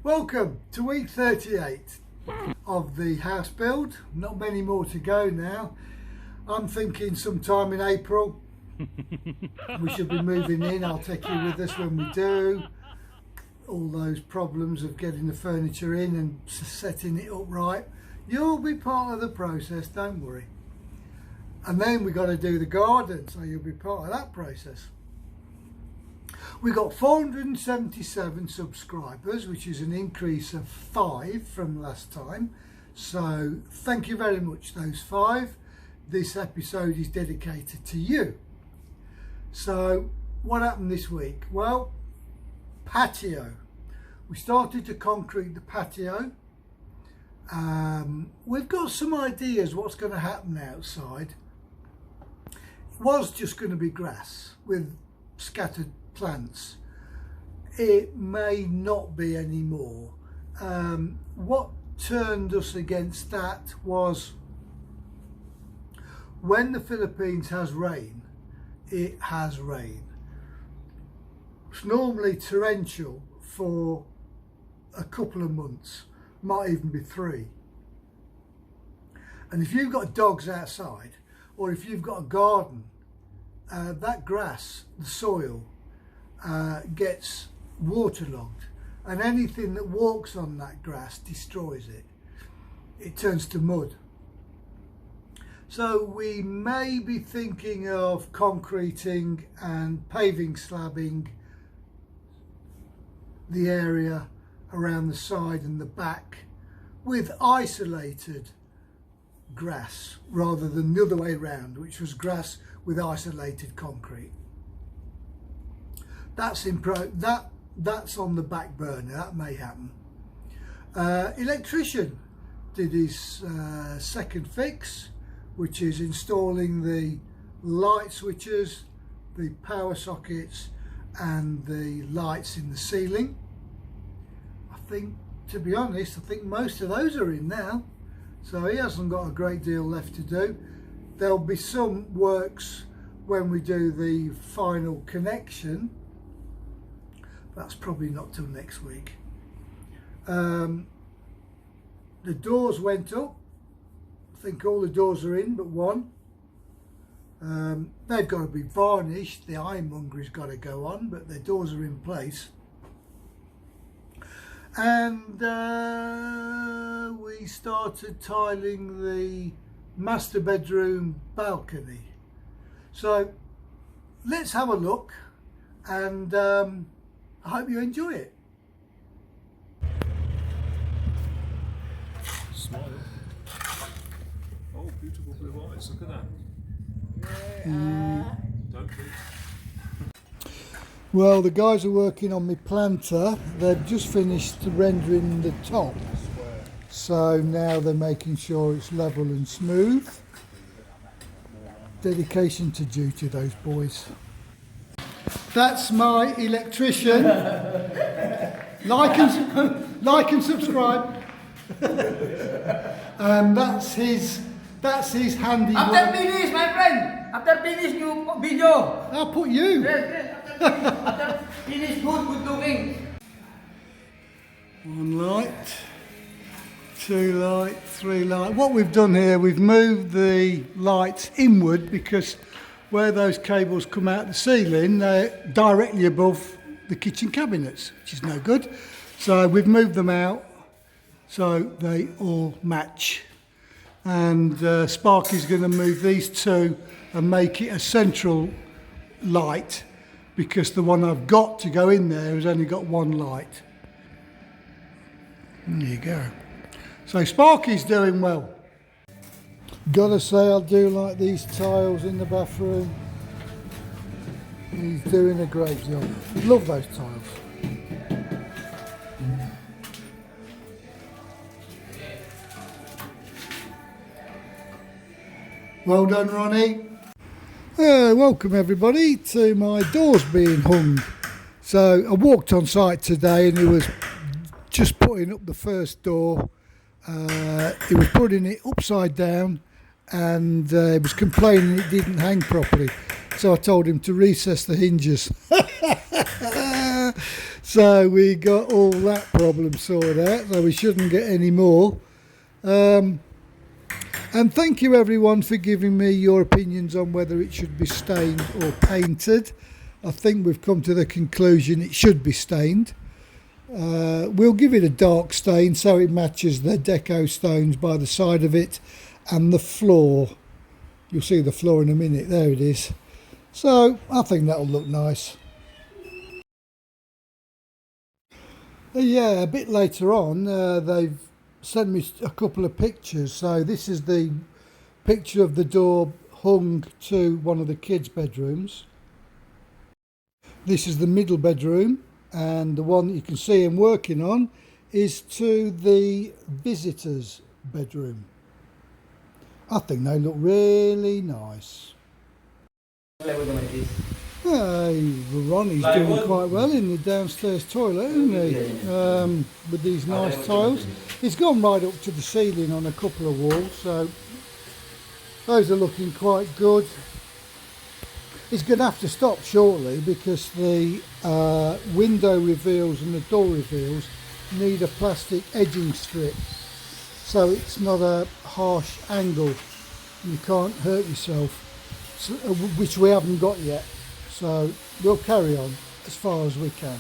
Welcome to week 38 of the house build. Not many more to go now. I'm thinking sometime in April we should be moving in. I'll take you with us when we do. All those problems of getting the furniture in and setting it up right, you'll be part of the process, don't worry. And then we've got to do the garden, so you'll be part of that process. We got 477 subscribers, which is an increase of 5 from last time. So thank you very much, those 5. This episode is dedicated to you. So what happened this week? Well, patio. We started to concrete the patio. We've got some ideas what's going to happen outside. It was just going to be grass with scattered plants. It may not be anymore. What turned us against that was when the Philippines has rain, it has rain. It's normally torrential for a couple of months, might even be 3. And if you've got dogs outside, or if you've got a garden, that grass, the soil, gets waterlogged, and anything that walks on that grass destroys it. It turns to mud. So we may be thinking of concreting and paving slabbing the area around the side and the back with isolated grass rather than the other way around, which was grass with isolated concrete. That's that's on the back burner. That may happen. Electrician did his second fix, which is installing the light switches, the power sockets and the lights in the ceiling. I think, to be honest, I think most of those are in now, so he hasn't got a great deal left to do. There'll be some works when we do the final connection. That's probably not till next week. The doors went up. I think all the doors are in but one. They've got to be varnished. The ironmongery's got to go on, but the doors are in place. And we started tiling the master bedroom balcony. So let's have a look, and I hope you enjoy it. Smile. Oh, beautiful blue eyes, look at that. Don't breathe. Well, the guys are working on my planter. They've just finished rendering the top. So now they're making sure it's level and smooth. Dedication to duty, those boys. That's my electrician. like and subscribe. And that's his handiwork. After finish, my friend. After finish new video. I'll put you. Yes. After finish, good looking. 1 light, 2 light, 3 light. What we've done here, we've moved the lights inward because where those cables come out the ceiling, they're directly above the kitchen cabinets, which is no good. So we've moved them out so they all match. And Sparky's going to move these 2 and make it a central light, because the one I've got to go in there has only got 1 light. There you go. So Sparky's doing well. Gotta say, I do like these tiles in the bathroom. He's doing a great job. Love those tiles. Well done, Ronnie. Welcome everybody to my doors being hung. So I walked on site today and he was just putting up the first door. He was putting it upside down and he was complaining it didn't hang properly. so I told him to recess the hinges. So we got all that problem sorted out, so we shouldn't get any more. And thank you everyone for giving me your opinions on whether it should be stained or painted. I think we've come to the conclusion it should be stained. We'll give it a dark stain so it matches the deco stones by the side of it and the floor. You'll see the floor in a minute. There it is. So I think that'll look nice. Yeah, a bit later on they've sent me a couple of pictures. So this is the picture of the door hung to one of the kids' bedrooms. This is the middle bedroom, and the one that you can see him working on is to the visitors' bedroom. I think they look really nice. Ronnie's doing quite well in the downstairs toilet, isn't he? With these nice tiles. It's gone right up to the ceiling on a couple of walls, so those are looking quite good. It's going to have to stop shortly because the window reveals and the door reveals need a plastic edging strip, so it's not a harsh angle. You can't hurt yourself, which we haven't got yet. So we'll carry on as far as we can.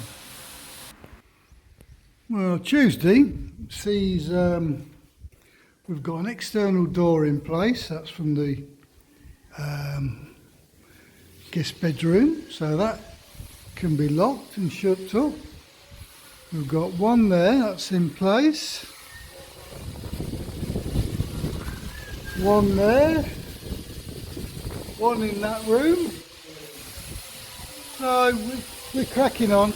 Well, Tuesday sees we've got an external door in place. That's from the guest bedroom, so that can be locked and shut up. We've got one there, that's in place. One there. One in that room. So we're cracking on.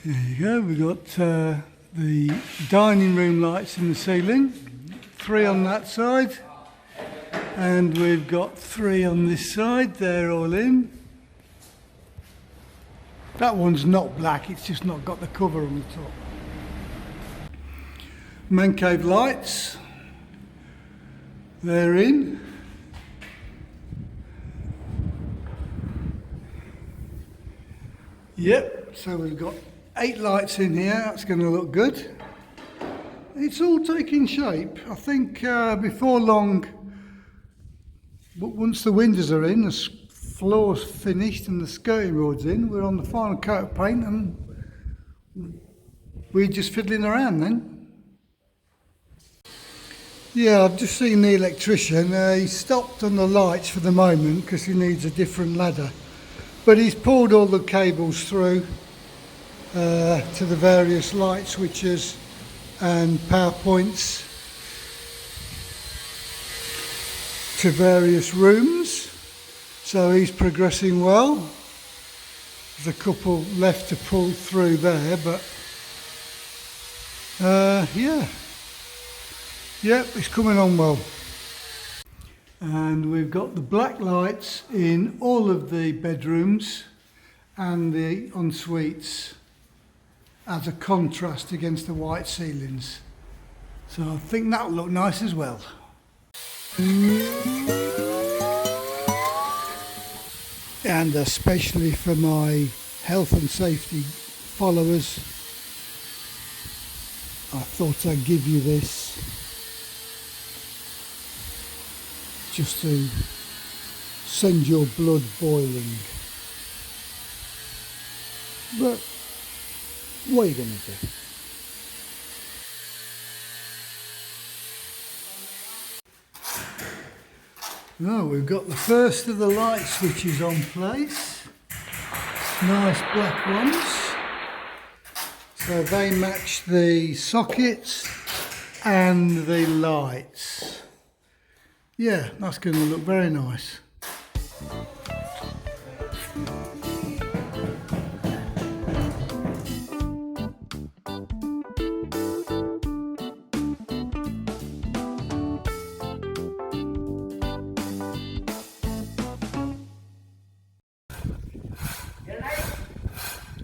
There you go, we've got the dining room lights in the ceiling. 3 on that side. And we've got 3 on this side, they're all in. That one's not black, it's just not got the cover on the top. Man cave lights, they're in. Yep, so we've got 8 lights in here, that's going to look good. It's all taking shape. I think before long, but once the windows are in, the floor's finished and the skirting board's in, we're on the final coat of paint and we're just fiddling around then. Yeah, I've just seen the electrician. He stopped on the lights for the moment because he needs a different ladder. But he's pulled all the cables through to the various light switches and power points to various rooms, so he's progressing well. There's a couple left to pull through there, but yeah, it's coming on well. And we've got the black lights in all of the bedrooms and the en-suites as a contrast against the white ceilings, so I think that'll look nice as well. And especially for my health and safety followers, I thought I'd give you this just to send your blood boiling. But what are you going to do? Now we've got the first of the light switches on place. Nice black ones. So they match the sockets and the lights. Yeah, that's going to look very nice.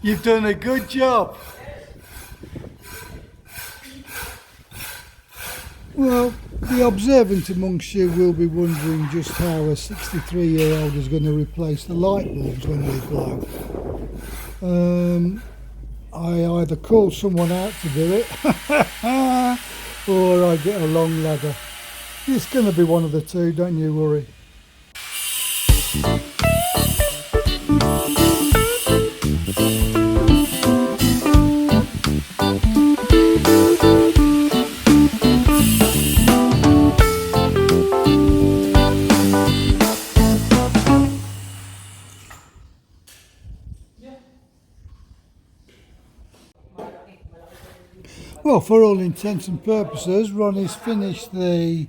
You've done a good job. Well, The observant amongst you will be wondering just how a 63-year-old is going to replace the light bulbs when they glow. I either call someone out to do it or I get a long ladder. It's going to be one of the two, don't you worry. Well, for all intents and purposes, Ronnie's finished the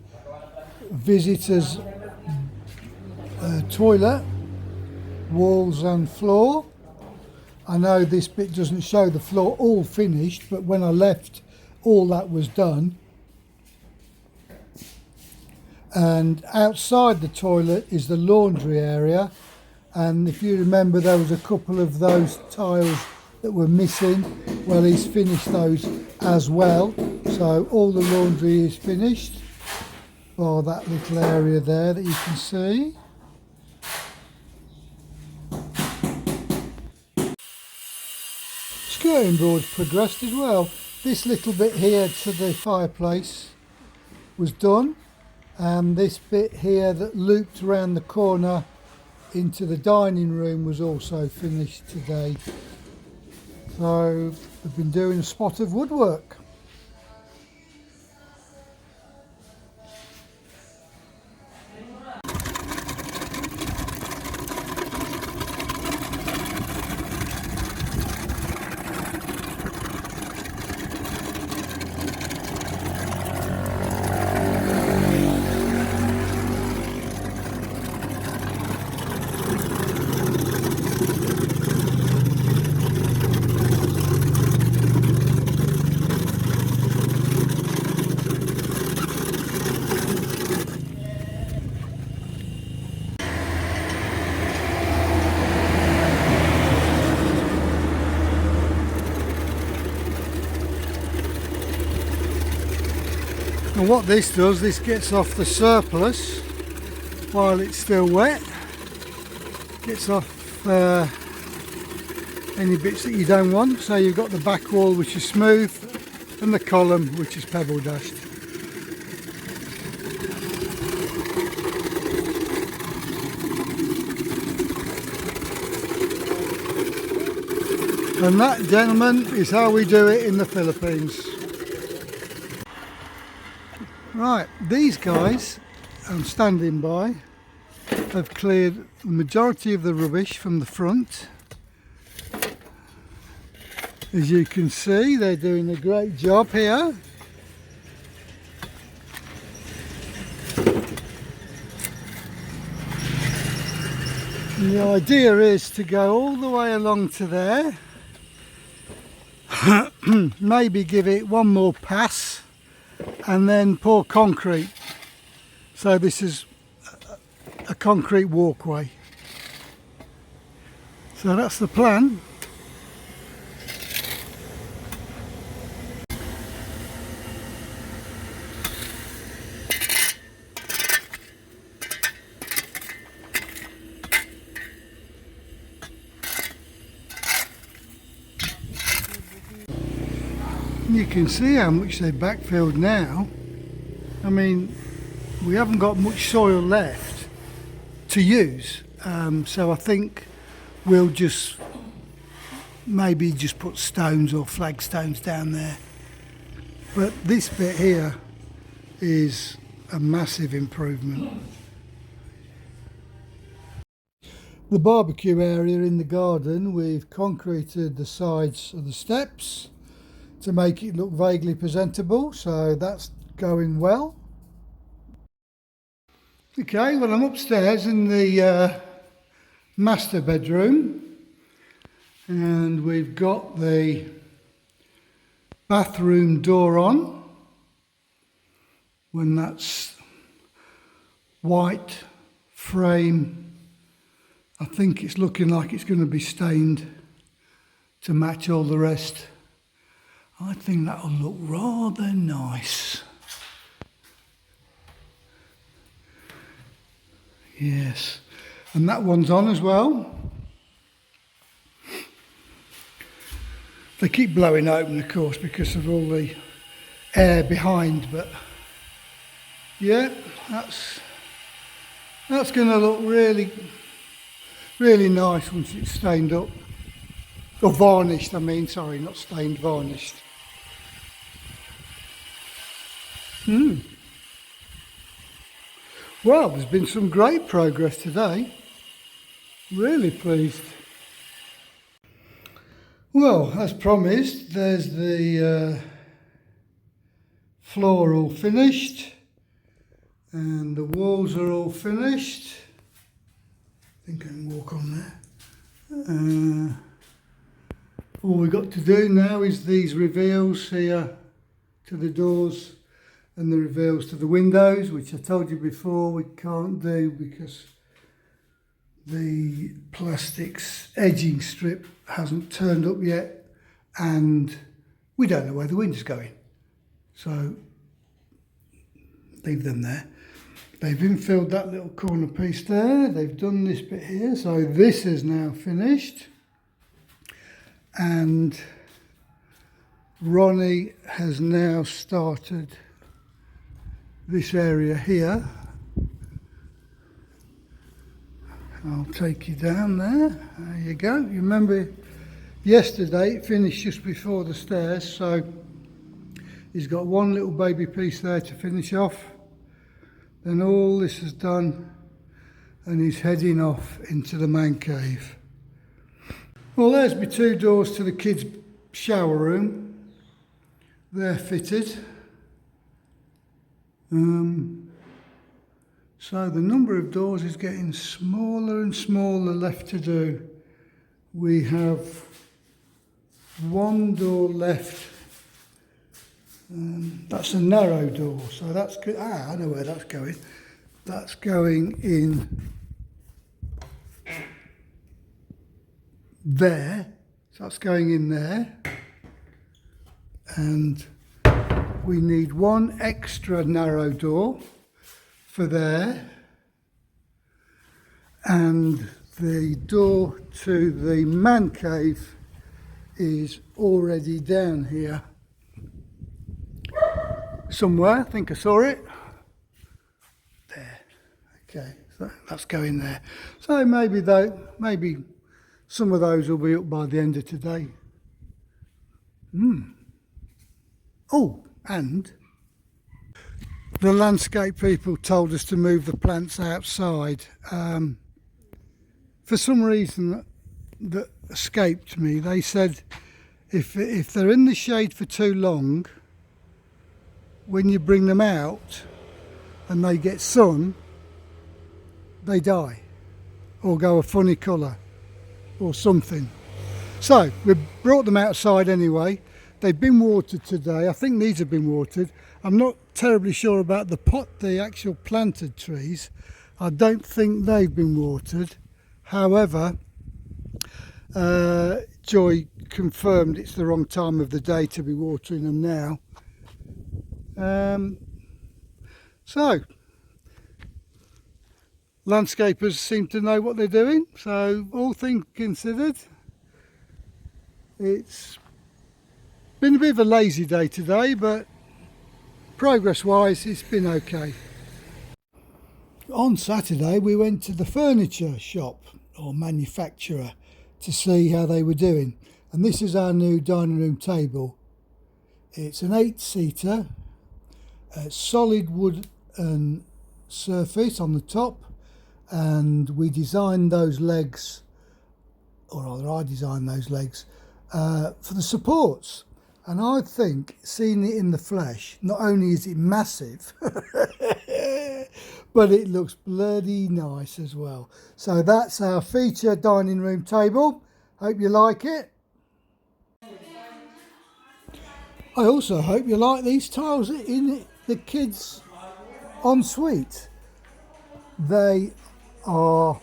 visitors' toilet, walls and floor. I know this bit doesn't show the floor all finished, but when I left, all that was done. And outside the toilet is the laundry area. And if you remember, there was a couple of those tiles that were missing. Well, he's finished those as well. So all the laundry is finished, bar that little area there that you can see. Skirting board's progressed as well. This little bit here to the fireplace was done, and this bit here that looped around the corner into the dining room was also finished today. So we've been doing a spot of woodwork. And what this does, this gets off the surplus while it's still wet, gets off any bits that you don't want. So you've got the back wall which is smooth and the column which is pebble dashed. And that, gentlemen, is how we do it in the Philippines. Right, these guys I'm standing by have cleared the majority of the rubbish from the front. As you can see, they're doing a great job here. And the idea is to go all the way along to there, maybe give it one more pass and then pour concrete. So this is a concrete walkway. So that's the plan. You can see how much they backfilled now. I mean, we haven't got much soil left to use, so I think we'll just maybe just put stones or flagstones down there. But this bit here is a massive improvement. The barbecue area in the garden, we've concreted the sides of the steps to make it look vaguely presentable, so that's going well. Okay, well, I'm upstairs in the master bedroom, and we've got the bathroom door on. When that's white frame, I think it's looking like it's going to be stained to match all the rest. I think that'll look rather nice. Yes, and that one's on as well. They keep blowing open, of course, because of all the air behind, but yeah, that's going to look really, really nice once it's stained up. Or varnished, I mean, sorry, not stained, varnished. Well, there's been some great progress today. Really pleased. Well, as promised, there's the floor all finished and the walls are all finished. I think I can walk on there. All we've got to do now is these reveals here to the doors and the reveals to the windows, which I told you before we can't do because the plastics edging strip hasn't turned up yet and we don't know where the wind's going. So leave them there. They've infilled that little corner piece there. They've done this bit here. So this is now finished. And Ronnie has now started this area here. I'll take you down there. There you go. You remember yesterday it finished just before the stairs, so he's got one little baby piece there to finish off. Then all this is done and he's heading off into the man cave. Well, there's my two doors to the kids' shower room. They're fitted. So the number of doors is getting smaller and smaller left to do. We have one door left. That's a narrow door, so that's good. I know where that's going. That's going in there. So that's going in there. And we need one extra narrow door for there, and the door to the man cave is already down here somewhere. I think I saw it there. Okay, so that's going there. So maybe some of those will be up by the end of today. Oh, and the landscape people told us to move the plants outside. For some reason that escaped me, they said if they're in the shade for too long, when you bring them out and they get sun, they die or go a funny colour or something. So we brought them outside anyway. They've been watered today. I think these have been watered. I'm not terribly sure about the actual planted trees. I don't think they've been watered. However, Joy confirmed it's the wrong time of the day to be watering them now. So, landscapers seem to know what they're doing. So, all things considered, it's been a bit of a lazy day today, but progress-wise, it's been okay. On Saturday, we went to the furniture shop or manufacturer to see how they were doing. And this is our new dining room table. It's an 8-seater, solid wood and surface on the top, and we designed those legs, or rather I designed those legs, for the supports. And I think, seeing it in the flesh, not only is it massive, but it looks bloody nice as well. So that's our feature dining room table. Hope you like it. I also hope you like these tiles in the kids' ensuite. They are,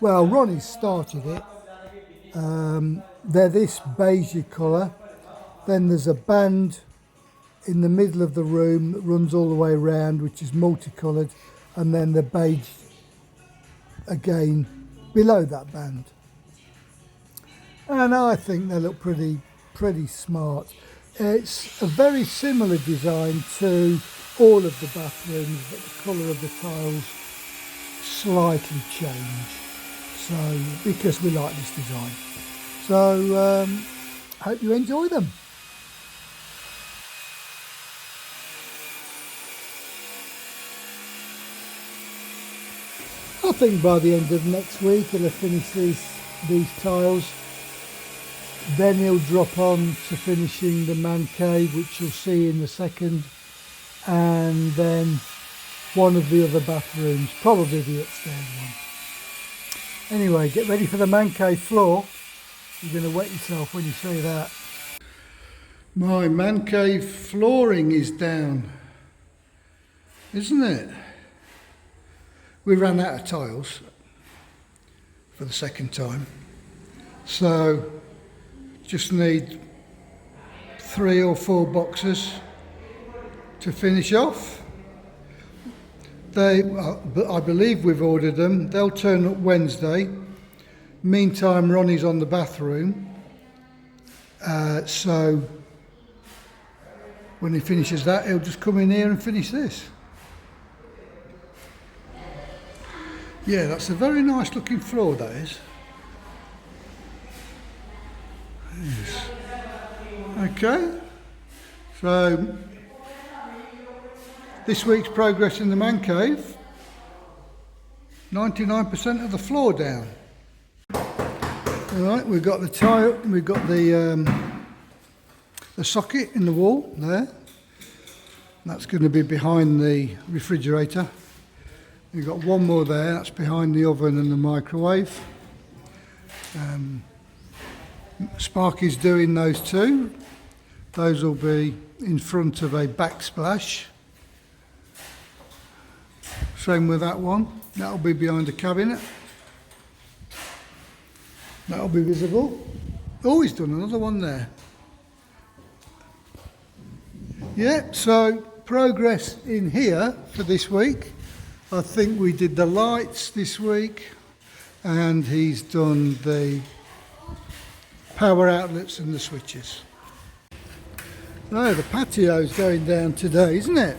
well, Ronnie started it. They're this beige colour. Then there's a band in the middle of the room that runs all the way around, which is multicoloured, and then the beige again below that band. And I think they look pretty smart. It's a very similar design to all of the bathrooms, but the colour of the tiles slightly change. So, because we like this design. So, hope you enjoy them. I think by the end of next week he'll have finished these tiles. Then he'll drop on to finishing the man cave, which you'll see in the second, and then one of the other bathrooms, probably the upstairs one. Anyway, get ready for the man cave floor. You're going to wet yourself when you see that. My man cave flooring is down, isn't it? We ran out of tiles for the second time, so just need 3 or 4 boxes to finish off. I believe we've ordered them. They'll turn up Wednesday. Meantime, Ronnie's on the bathroom, so when he finishes that, he'll just come in here and finish this. Yeah, that's a very nice looking floor, that is. Yes. Okay, so this week's progress in the man cave, 99% of the floor down. Alright, we've got the tile, we've got the socket in the wall there. That's going to be behind the refrigerator. We've got one more there, that's behind the oven and the microwave. Sparky's doing those two. Those will be in front of a backsplash. Same with that one. That'll be behind a cabinet. That'll be visible. Oh, he's done another one there. Yeah, so progress in here for this week. I think we did the lights this week, and he's done the power outlets and the switches. No, the patio's going down today, isn't it?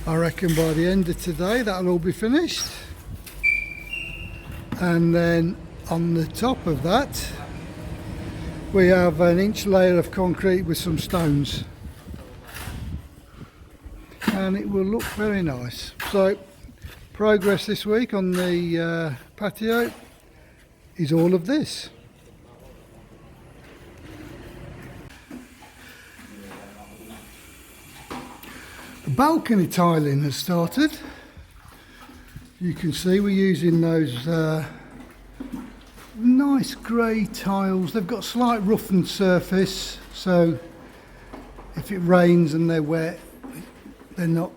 I reckon by the end of today that'll all be finished. And then on the top of that, we have an inch layer of concrete with some stones. And it will look very nice. So progress this week on the patio is all of this. The balcony tiling has started. You can see we're using those nice grey tiles. They've got slight roughened surface, so if it rains and they're wet, they're not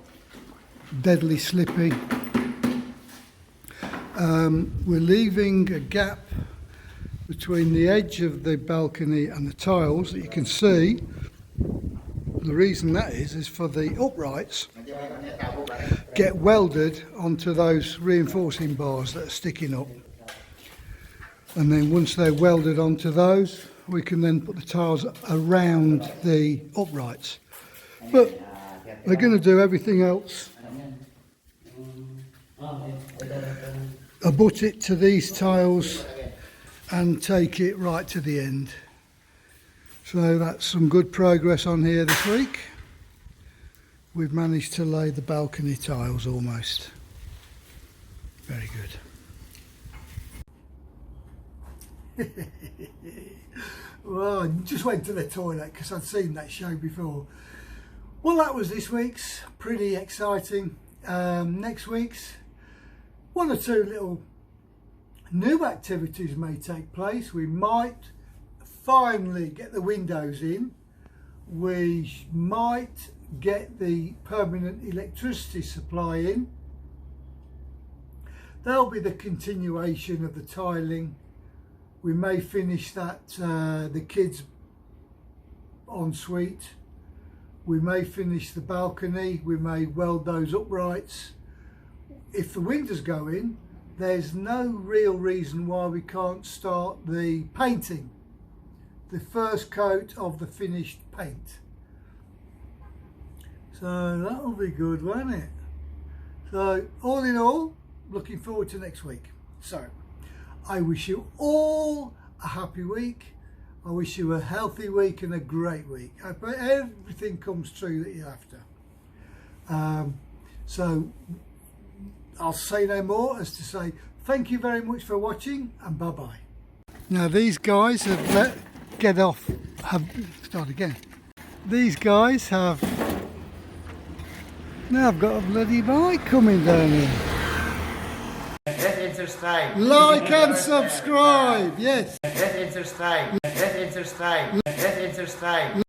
deadly slippy. We're leaving a gap between the edge of the balcony and the tiles that you can see. The reason that is for the uprights get welded onto those reinforcing bars that are sticking up. And then once they're welded onto those, we can then put the tiles around the uprights. But they're going to do everything else, abut it to these tiles and take it right to the end. So that's some good progress on here this week. We've managed to lay the balcony tiles almost. Very good. Well, I just went to the toilet because I'd seen that show before. Well, that was this week's. Pretty exciting. Next week's, 1 or 2 little new activities may take place. We might finally get the windows in. We might get the permanent electricity supply in. There'll be the continuation of the tiling. We may finish that the kids ensuite We may finish the balcony, we may weld those uprights. If the windows go in, there's no real reason why we can't start the painting, the first coat of the finished paint. So that'll be good, won't it? So all in all, looking forward to next week. So I wish you all a happy week. I wish you a healthy week and a great week. I hope everything comes true that you're after. So I'll say no more as to say thank you very much for watching and bye bye. Now these guys have start again. These guys have now I've got a bloody bike coming down here. Press and subscribe. Like and subscribe, yes. Press and subscribe. Press and subscribe. Press and subscribe.